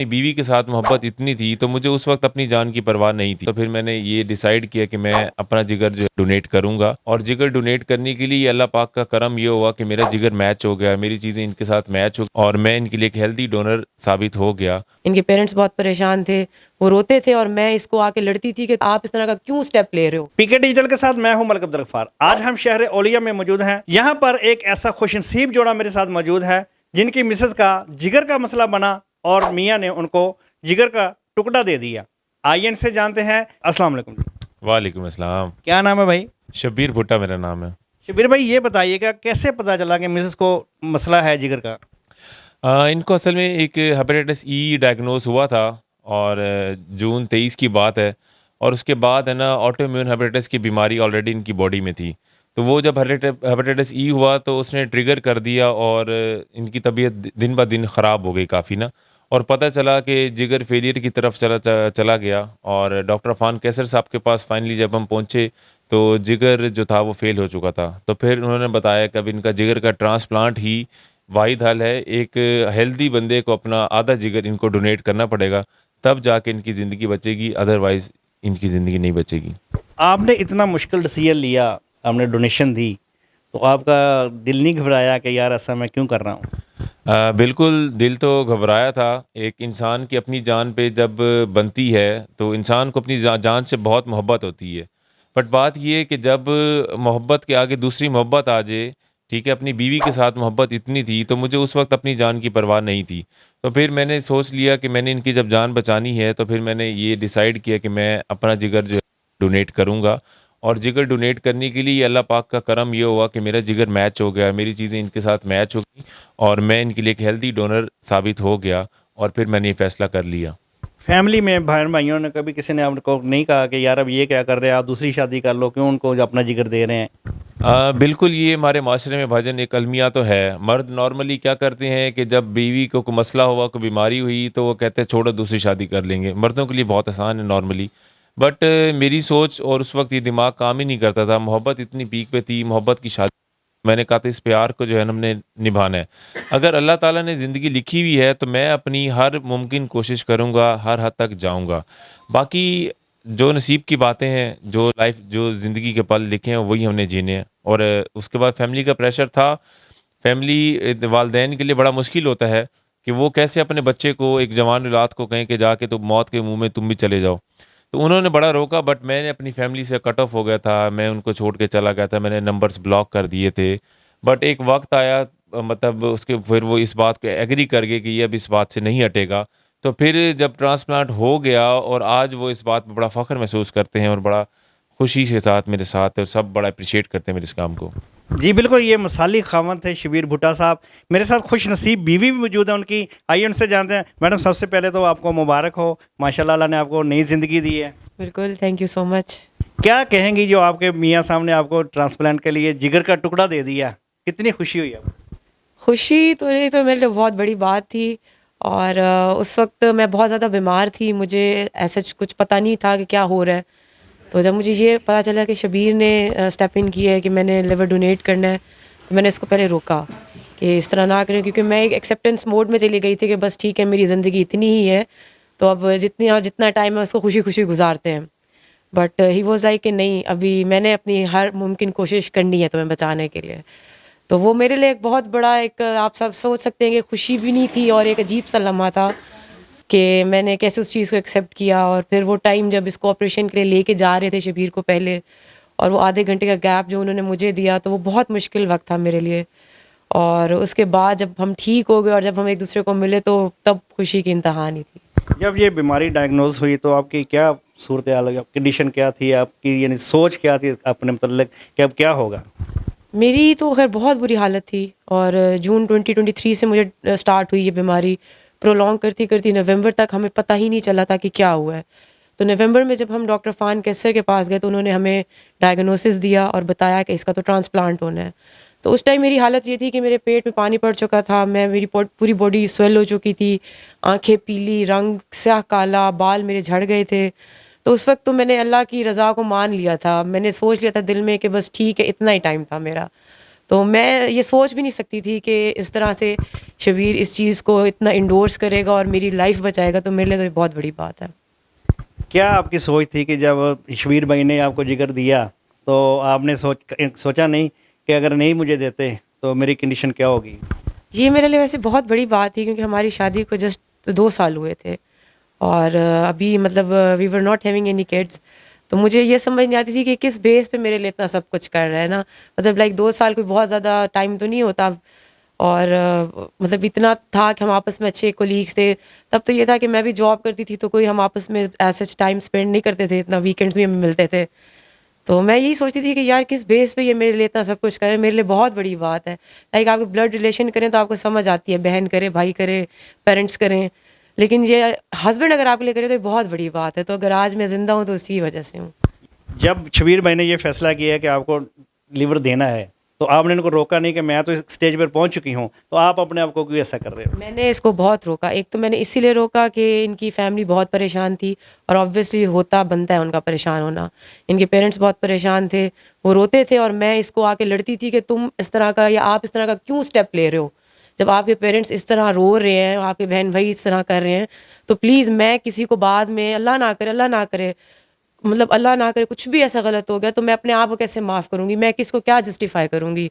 بیوی کے ساتھ محبت اتنی تھی تو مجھے اس وقت اپنی جان کی پرواہ نہیں تھی، تو پھر میں نے یہ ڈیسائیڈ کیا کہ میں اپنا جگر جو ڈونیٹ کروں گا، اور جگر ڈونیٹ کرنے کے لیے اللہ پاک کا کرم یہ ہوا کہ میرا جگر میچ ہو گیا، میری چیزیں ان کے ساتھ میچ ہو، اور میں ان کے لیے ایک ہیلدی ڈونر ثابت ہو گیا۔ ان کے پیرنٹس بہت پریشان تھے، وہ روتے تھے اور میں اس کو آ کے لڑتی تھی کہ آپ اس طرح کا کیوں سٹیپ لے رہے ہو۔ پی کے ڈیجیٹل کے ساتھ میں ہوں ملک عبدالغفار۔ آج ہم شہر اولیا میں موجود ہیں۔ یہاں پر ایک ایسا خوش نصیب جوڑا میرے ساتھ موجود ہے جن کی مسز کا جگر کا مسئلہ بنا اور میاں نے ان کو جگر کا ٹکڑا دے دیا۔ آئیے ان سے جانتے ہیں۔ السلام علیکم۔ وعلیکم السلام۔ کیا نام ہے بھائی؟ شبیر بھٹا میرا نام ہے۔ شبیر بھائی یہ بتائیے گا کیسے پتہ چلا کہ مسز کو مسئلہ ہے جگر کا؟ ان کو اصل میں ایک ہیپیٹائٹس ای ڈائگنوز ہوا تھا، اور جون 23 کی بات ہے، اور اس کے بعد ہے نا آٹو امیون ہیپیٹائٹس کی بیماری آلریڈی ان کی باڈی میں تھی، تو وہ جب ہیپیٹائٹس ای ہوا تو اس نے ٹریگر کر دیا، اور ان کی طبیعت دن بہ دن خراب ہو گئی کافی نا، اور پتہ چلا کہ جگر فیلئر کی طرف چلا گیا، اور ڈاکٹر عفان کیسر صاحب کے پاس فائنلی جب ہم پہنچے تو جگر جو تھا وہ فیل ہو چکا تھا، تو پھر انہوں نے بتایا کہ اب ان کا جگر کا ٹرانسپلانٹ ہی واحد حل ہے، ایک ہیلدی بندے کو اپنا آدھا جگر ان کو ڈونیٹ کرنا پڑے گا، تب جا کے ان کی زندگی بچے گی، ادروائز ان کی زندگی نہیں بچے گی۔ آپ نے اتنا مشکل ڈیسیژن لیا، آپ نے ڈونیشن دی، تو آپ کا دل نہیں گھبرایا کہ یار ایسا میں کیوں کر رہا ہوں؟ بالکل دل تو گھبرایا تھا، ایک انسان کی اپنی جان پہ جب بنتی ہے تو انسان کو اپنی جان سے بہت محبت ہوتی ہے، بٹ بات یہ ہے کہ جب محبت کے آگے دوسری محبت آ جائے، ٹھیک ہے، اپنی بیوی کے ساتھ محبت اتنی تھی تو مجھے اس وقت اپنی جان کی پرواہ نہیں تھی، تو پھر میں نے سوچ لیا کہ میں نے ان کی جب جان بچانی ہے تو پھر میں نے یہ ڈیسائیڈ کیا کہ میں اپنا جگر جو ڈونیٹ کروں گا، اور جگر ڈونیٹ کرنے کے لیے اللہ پاک کا کرم یہ ہوا کہ میرا جگر میچ ہو گیا، میری چیزیں ان کے ساتھ میچ ہو گئی، اور میں ان کے لیے ایک ہیلدی ڈونر ثابت ہو گیا، اور پھر میں نے یہ فیصلہ کر لیا۔ فیملی میں بہن بھائیوں نے کبھی کسی نے آپ کو نہیں کہا کہ یار اب یہ کیا کر رہے ہیں، آپ دوسری شادی کر لو، کیوں ان کو اپنا جگر دے رہے ہیں؟ بالکل، یہ ہمارے معاشرے میں بھاجن ایک المیہ تو ہے، مرد نارملی کیا کرتے ہیں کہ جب بیوی کو کوئی مسئلہ ہوا، کوئی بیماری ہوئی تو وہ کہتے ہیں چھوڑو دوسری شادی کر لیں گے، مردوں کے لیے بہت آسان ہے نارملی، بٹ میری سوچ اور اس وقت یہ دماغ کام ہی نہیں کرتا تھا، محبت اتنی پیک پہ تھی، محبت کی شادی، میں نے کہا تھا اس پیار کو جو ہے ہم نے نبھانا ہے، اگر اللہ تعالیٰ نے زندگی لکھی ہوئی ہے تو میں اپنی ہر ممکن کوشش کروں گا، ہر حد تک جاؤں گا، باقی جو نصیب کی باتیں ہیں، جو زندگی کے پل لکھے ہیں وہی ہم نے جینے ہیں، اور اس کے بعد فیملی کا پریشر تھا، فیملی والدین کے لیے بڑا مشکل ہوتا ہے کہ وہ کیسے اپنے بچے کو، ایک جوان اولاد کو کہیں کہ جا کے تو موت کے منہ میں تم بھی چلے جاؤ، تو انہوں نے بڑا روکا، بٹ میں نے اپنی فیملی سے کٹ آف ہو گیا تھا، میں ان کو چھوڑ کے چلا گیا تھا، میں نے نمبرز بلاک کر دیے تھے، بٹ ایک وقت آیا، مطلب اس کے پھر وہ اس بات کو ایگری کر گئے کہ یہ اب اس بات سے نہیں ہٹے گا، تو پھر جب ٹرانسپلانٹ ہو گیا اور آج وہ اس بات پہ بڑا فخر محسوس کرتے ہیں اور بڑا خوشی کے ساتھ میرے ساتھ ہے، اور سب بڑا اپریشیٹ کرتے ہیں میرے اس کام کو۔ جی بالکل، یہ مثالی خاوند تھے شبیر بھٹا صاحب۔ میرے ساتھ خوش نصیب بیوی بھی موجود ہے ان کی، آئیے ان سے جانتے ہیں۔ میڈم سب سے پہلے تو آپ کو مبارک ہو، ماشاءاللہ اللہ نے آپ کو نئی زندگی دی ہے۔ بالکل، تھینک یو سو مچ۔ کیا کہیں گی جو آپ کے میاں صاحب نے آپ کو ٹرانسپلانٹ کے لیے جگر کا ٹکڑا دے دیا، کتنی خوشی ہوئی آپ کو؟ خوشی تو یہ تو میرے لیے بہت بڑی بات تھی، اور اس وقت میں بہت زیادہ بیمار تھی، مجھے ایسا کچھ پتہ نہیں تھا کہ کیا ہو رہا ہے، تو جب مجھے یہ پتہ چلا کہ شبیر نے اسٹیپ ان کیا ہے کہ میں نے لیور ڈونیٹ کرنا ہے، تو میں نے اس کو پہلے روکا کہ اس طرح نہ کریں، کیونکہ میں ایک ایکسیپٹنس موڈ میں چلی گئی تھی کہ بس ٹھیک ہے میری زندگی اتنی ہی ہے، تو اب جتنا ٹائم ہے اس کو خوشی خوشی گزارتے ہیں، بٹ ہی واز لائک کہ نہیں، ابھی میں نے اپنی ہر ممکن کوشش کرنی ہے تمہیں بچانے کے لیے، تو وہ میرے لیے ایک بہت بڑا، ایک آپ سب سوچ سکتے ہیں کہ خوشی بھی نہیں تھی، اور ایک عجیب سا لمحہ تھا کہ میں نے کیسے اس چیز کو ایکسیپٹ کیا، اور پھر وہ ٹائم جب اس کو آپریشن کے لیے لے کے جا رہے تھے شبیر کو پہلے، اور وہ آدھے گھنٹے کا گیپ جو انہوں نے مجھے دیا، تو وہ بہت مشکل وقت تھا میرے لیے، اور اس کے بعد جب ہم ٹھیک ہو گئے اور جب ہم ایک دوسرے کو ملے تو تب خوشی کی انتہا نہیں تھی۔ جب یہ بیماری ڈائگنوز ہوئی تو آپ کی کیا صورتحال ہوئی، کنڈیشن کیا تھی آپ کی، یعنی سوچ کیا تھی اپنے متعلق کہ اب کیا ہوگا؟ میری تو خیر بہت بری حالت تھی، اور جون 2023 سے مجھے سٹارٹ ہوئی یہ بیماری، پرولونگ کرتی کرتی نومبر تک ہمیں پتہ ہی نہیں چلا تھا کہ کیا ہوا ہے، تو نومبر میں جب ہم ڈاکٹر فان کیسر کے پاس گئے تو انہوں نے ہمیں ڈائگنوسس دیا اور بتایا کہ اس کا تو ٹرانسپلانٹ ہونا ہے، تو اس ٹائم میری حالت یہ تھی کہ میرے پیٹ میں پانی پڑ چکا تھا، میری پوری باڈی سویل ہو چکی تھی، آنکھیں پیلی، رنگ سیاہ کالا، بال میرے جھڑ گئے تھے، تو اس وقت تو میں نے اللہ کی رضا کو مان لیا تھا، میں نے سوچ لیا تھا دل میں کہ بس ٹھیک ہے اتنا ہی ٹائم تھا میرا، تو میں یہ سوچ بھی نہیں سکتی تھی کہ اس طرح سے شبیر اس چیز کو اتنا انڈورس کرے گا اور میری لائف بچائے گا، تو میرے لیے تو یہ بہت بڑی بات ہے۔ کیا آپ کی سوچ تھی کہ جب شبیر بھائی نے آپ کو جگر دیا تو آپ نے سوچا نہیں کہ اگر نہیں مجھے دیتے تو میری کنڈیشن کیا ہوگی؟ یہ میرے لیے ویسے بہت بڑی بات تھی، کیونکہ ہماری شادی کو جسٹ 2 سال ہوئے تھے، اور ابھی مطلب we were not having any kids, تو مجھے یہ سمجھ نہیں آتی تھی کہ کس بیس پہ میرے لیے اتنا سب کچھ کر رہا ہے نا، مطلب لائک 2 سال کوئی بہت زیادہ ٹائم تو نہیں ہوتا، اور مطلب اتنا تھا کہ ہم آپس میں اچھے کولیگس تھے۔ تب تو یہ تھا کہ میں بھی جاب کرتی تھی تو کوئی ہم آپس میں ایسا ٹائم اسپینڈ نہیں کرتے تھے، اتنا ویکینڈس بھی ہمیں ملتے تھے، تو میں یہی سوچتی تھی کہ یار کس بیس پہ یہ میرے لیے اتنا سب کچھ کرے، میرے لیے بہت بڑی بات ہے۔ لائک آپ کو بلڈ ریلیشن کریں تو آپ کو سمجھ آتی ہے، بہن کرے، بھائی کرے، پیرنٹس کریں، لیکن یہ ہسبینڈ اگر آپ کے لیے کرے تو یہ بہت بڑی بات ہے۔ تو اگر آج میں زندہ ہوں تو اسی وجہ سے ہوں۔ جب شبیر بھائی نے یہ فیصلہ کیا ہے کہ آپ کو لیور دینا ہے تو آپ نے ان کو روکا نہیں کہ میں تو اس اسٹیج پر پہنچ چکی ہوں، تو آپ اپنے آپ کو کیوں ایسا کر رہے ہو؟ میں نے اس کو بہت روکا، ایک تو میں نے اسی لیے روکا کہ ان کی فیملی بہت پریشان تھی، اور آبویسلی ہوتا بنتا ہے ان کا پریشان ہونا، ان کے پیرنٹس بہت پریشان تھے، وہ روتے تھے، اور میں اس کو آ کے لڑتی تھی کہ تم اس طرح کا یا آپ اس طرح کا کیوں اسٹیپ لے رہے ہو، جب آپ کے پیرنٹس اس طرح رو رہے ہیں، آپ کے بہن بھائی اس طرح کر رہے ہیں، تو پلیز میں کسی کو بعد میں اللہ نہ کرے مطلب اللہ نہ کرے کچھ بھی ایسا غلط ہو گیا تو میں اپنے آپ کو کیسے معاف کروں گی، میں کس کو کیا جسٹیفائی کروں گی۔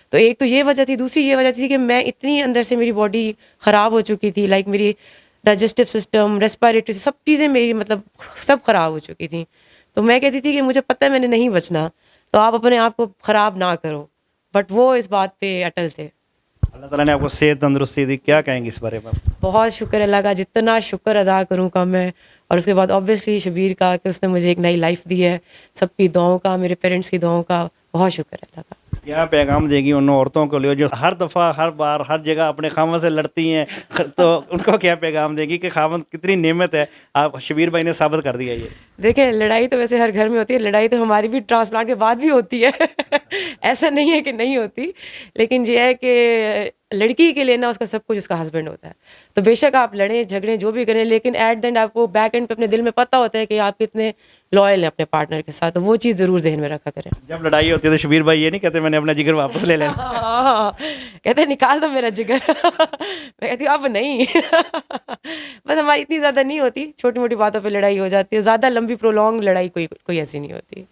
تو ایک تو یہ وجہ تھی، دوسری یہ وجہ تھی کہ میں اتنی اندر سے میری باڈی خراب ہو چکی تھی، لائک میری ڈائجسٹو سسٹم، ریسپائریٹری سب چیزیں میری مطلب سب خراب ہو چکی تھیں، تو میں کہتی تھی کہ مجھے پتہ ہے میں نے نہیں بچنا، تو آپ اپنے آپ کو خراب نہ کرو، بٹ وہ اس بات پہ اٹل تھے۔ اللہ تعالیٰ نے آپ کو صحت تندرستی دی، کیا کہیں گے اس بارے میں؟ بہت شکر اللہ کا، جتنا شکر ادا کروں کم ہے، اور اس کے بعد آبویسلی شبیر کا کہ اس نے مجھے ایک نئی لائف دی ہے، سب کی دعاؤں کا، میرے پیرنٹس کی دعاؤں کا بہت شکر ہے اللہ کا۔ کیا پیغام دے گی ان عورتوں کو لیے جو ہر دفعہ ہر بار ہر جگہ اپنے خاوند سے لڑتی ہیں، تو ان کو کیا پیغام دے گی کہ خاوند کتنی نعمت ہے؟ آپ شبیر بھائی نے ثابت کر دیا یہ۔ دیکھیں لڑائی تو ویسے ہر گھر میں ہوتی ہے، لڑائی تو ہماری بھی ٹرانسپلانٹ کے بعد بھی ہوتی ہے ایسا نہیں ہے کہ نہیں ہوتی، لیکن یہ ہے کہ لڑکی کے لیے نا اس کا سب کچھ اس کا ہسبینڈ ہوتا ہے، تو بے شک آپ لڑیں جھگڑیں جو بھی کریں، لیکن ایٹ دا اینڈ آپ کو بیک اینڈ پہ اپنے دل میں پتہ ہوتا ہے کہ آپ کتنے لائل ہیں اپنے پارٹنر کے ساتھ، تو وہ چیز ضرور ذہن میں رکھا کریں۔ جب لڑائی ہوتی ہے تو شبیر بھائی یہ نہیں کہتے میں نے اپنا جگر واپس لے لینا؟ ہاں کہتے ہیں نکال دو میرا جگر میں کہتی ہوں اب نہیں بس ہماری اتنی زیادہ نہیں ہوتی، چھوٹی موٹی باتوں پہ لڑائی ہو جاتی ہے، زیادہ لمبی پرولونگ لڑائی کوئی ایسی نہیں ہوتی۔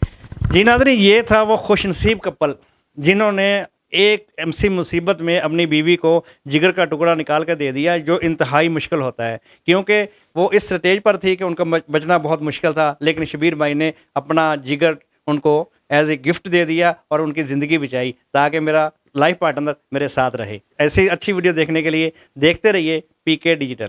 جی ناظرین، یہ تھا وہ خوش نصیب کپل جنہوں نے ایک ایسی مصیبت میں اپنی بیوی کو جگر کا ٹکڑا نکال کے دے دیا، جو انتہائی مشکل ہوتا ہے، کیونکہ وہ اس سٹیج پر تھی کہ ان کا بچنا بہت مشکل تھا، لیکن شبیر بھائی نے اپنا جگر ان کو ایز اے گفٹ دے دیا اور ان کی زندگی بچائی تاکہ میرا لائف پارٹنر میرے ساتھ رہے۔ ایسی اچھی ویڈیو دیکھنے کے لیے دیکھتے رہیے PK ڈیجیٹل۔